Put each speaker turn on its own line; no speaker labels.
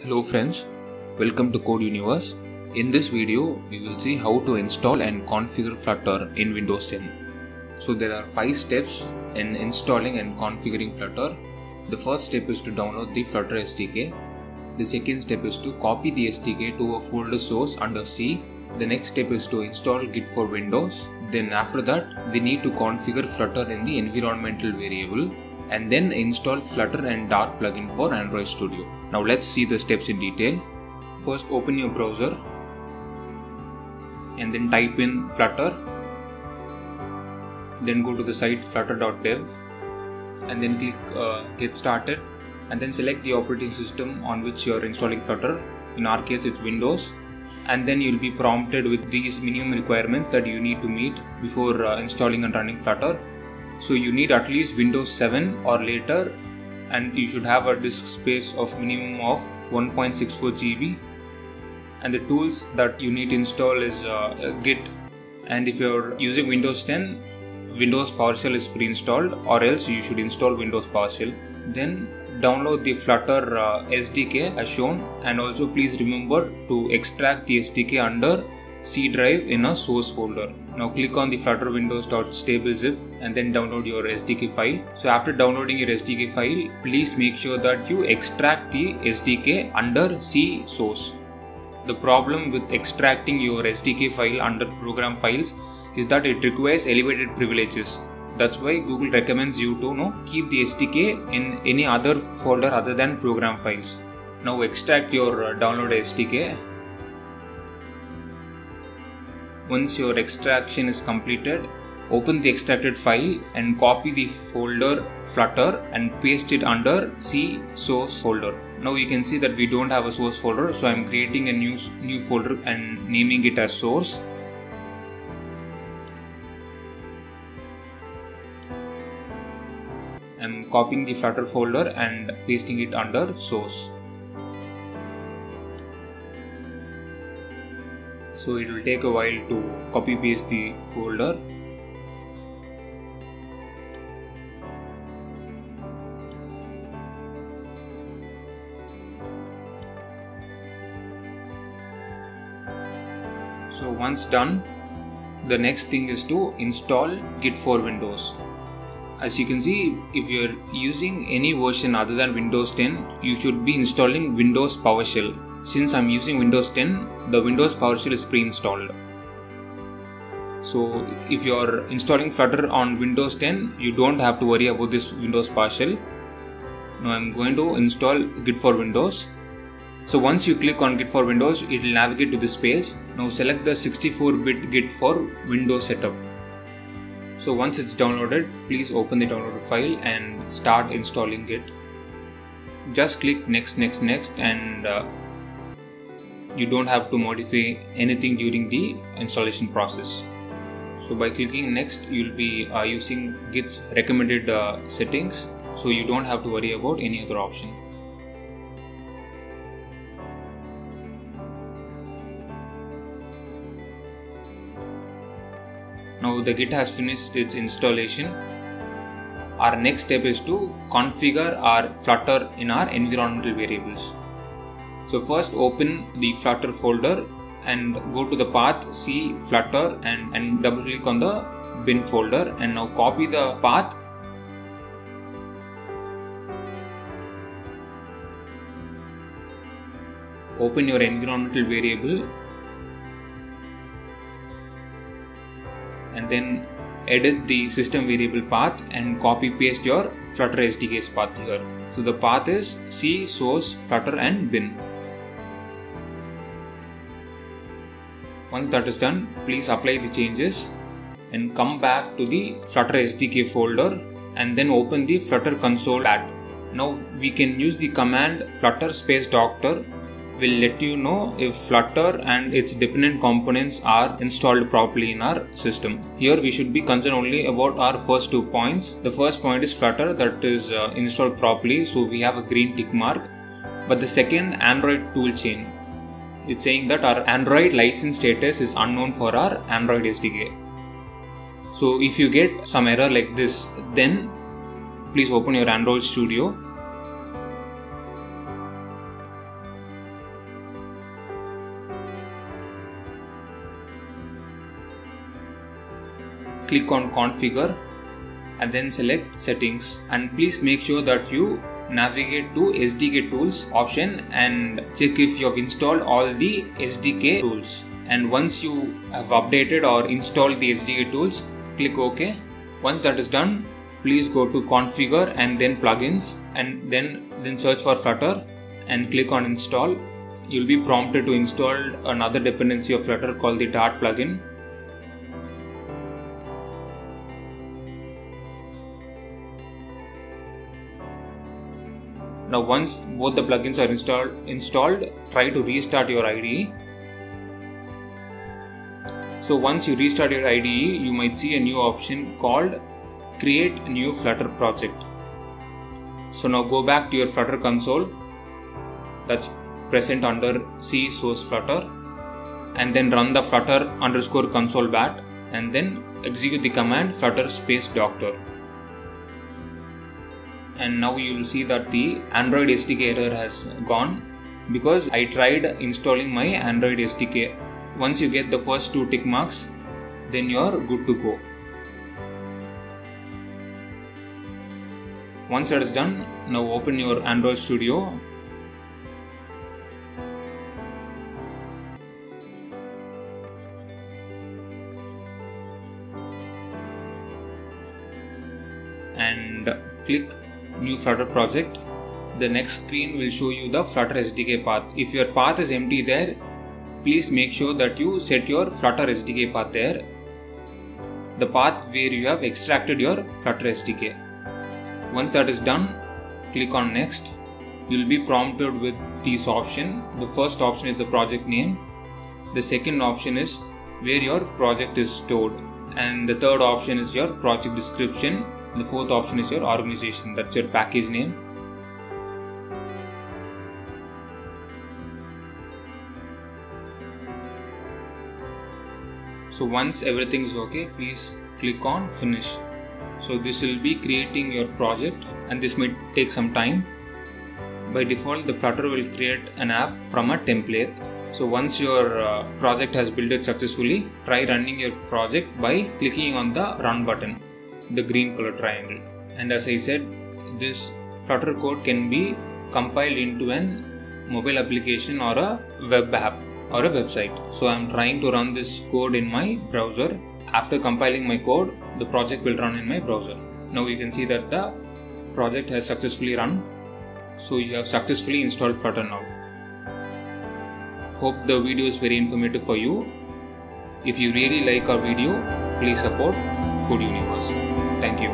Hello friends, welcome to Code Universe. In this video, we will see how to install and configure Flutter in Windows 10. So there are 5 steps in installing and configuring Flutter. The first step is to download the Flutter SDK. The second step is to copy the SDK to a folder source under C. The next step is to install Git for Windows. Then after that, we need to configure Flutter in the environmental variable, and then install Flutter and Dart plugin for Android Studio. Now let's see the steps in detail. First, open your browser and then type in Flutter. Then go to the site flutter.dev and then click get started, and then select the operating system on which you are installing Flutter. In our case it's Windows, and then you'll be prompted with these minimum requirements that you need to meet before installing and running Flutter. So you need at least Windows 7 or later, and you should have a disk space of minimum of 1.64 GB. And the tools that you need to install is Git, and if you're using Windows 10, Windows PowerShell is pre-installed, or else you should install Windows PowerShell. Then download the Flutter SDK as shown, and also please remember to extract the SDK under C drive in a source folder. Now click on the Flutter Windows.stable zip and then download your SDK file. So after downloading your SDK file, please make sure that you extract the SDK under C source. The problem with extracting your SDK file under program files is that it requires elevated privileges. That's why Google recommends you to keep the SDK in any other folder other than program files. Now extract your download SDK. Once your extraction is completed, open the extracted file and copy the folder Flutter and paste it under C source folder. Now you can see that we don't have a source folder, so I am creating a new folder and naming it as source. I am copying the Flutter folder and pasting it under source. So it will take a while to copy paste the folder. So once done, the next thing is to install Git for Windows. As you can see, if you are using any version other than Windows 10, you should be installing Windows PowerShell. Since I'm using Windows 10, the Windows PowerShell is pre-installed. So if you're installing Flutter on Windows 10, you don't have to worry about this Windows PowerShell. Now I'm going to install Git for Windows. So once you click on Git for Windows, it will navigate to this page. Now select the 64-bit Git for Windows setup. So once it's downloaded, please open the downloaded file and start installing Git. Just click next, and you don't have to modify anything during the installation process. So by clicking next, you'll be using Git's recommended settings, so you don't have to worry about any other option. Now the Git has finished its installation. Our next step is to configure our Flutter in our environmental variables. So first open the Flutter folder and go to the path C Flutter and double click on the bin folder, and now copy the path . Open your environmental variable and then edit the system variable path and copy paste your Flutter SDK's path here. So the path is C source Flutter and bin. Once that is done, please apply the changes and come back to the Flutter SDK folder and then open the Flutter console app. Now we can use the command flutter space doctor. Will let you know if Flutter and its dependent components are installed properly in our system. Here we should be concerned only about our first 2 points. The first point is Flutter, that is installed properly, so we have a green tick mark. But the second, Android toolchain, it's saying that our Android license status is unknown for our Android SDK. So if you get some error like this, then please open your Android Studio click on configure and then select settings, and please make sure that you navigate to SDK tools option and check if you have installed all the SDK tools. And once you have updated or installed the SDK tools, click OK. Once that is done, please go to configure and then plugins, and then search for Flutter and click on install. You'll be prompted to install another dependency of Flutter called the Dart plugin. Now once both the plugins are installed, try to restart your IDE. So once you restart your IDE, you might see a new option called Create New Flutter Project. So now go back to your Flutter console that's present under C source Flutter, and then run the flutter _ console bat, and then execute the command flutter space doctor. And now you will see that the Android SDK error has gone because I tried installing my Android SDK. Once you get the first 2 tick marks, then you are good to go. Once that is done, now open your Android Studio. And click New Flutter Project. The next screen will show you the Flutter SDK path. If your path is empty there, please make sure that you set your Flutter SDK path there, the path where you have extracted your Flutter SDK. Once that is done, click on next. You will be prompted with these options. The first option is the project name. The second option is where your project is stored. And the third option is your project description. The fourth option is your organization, that's your package name. So once everything is okay, please click on finish. So this will be creating your project, and this may take some time. By default, the Flutter will create an app from a template. So once your project has built it successfully, try running your project by clicking on the run button, the green color triangle. And as I said, this Flutter code can be compiled into an mobile application or a web app or a website. So I'm trying to run this code in my browser. After compiling my code, the project will run in my browser. Now you can see that the project has successfully run. So you have successfully installed Flutter now. Hope the video is very informative for you. If you really like our video, please support Code Universe. Thank you.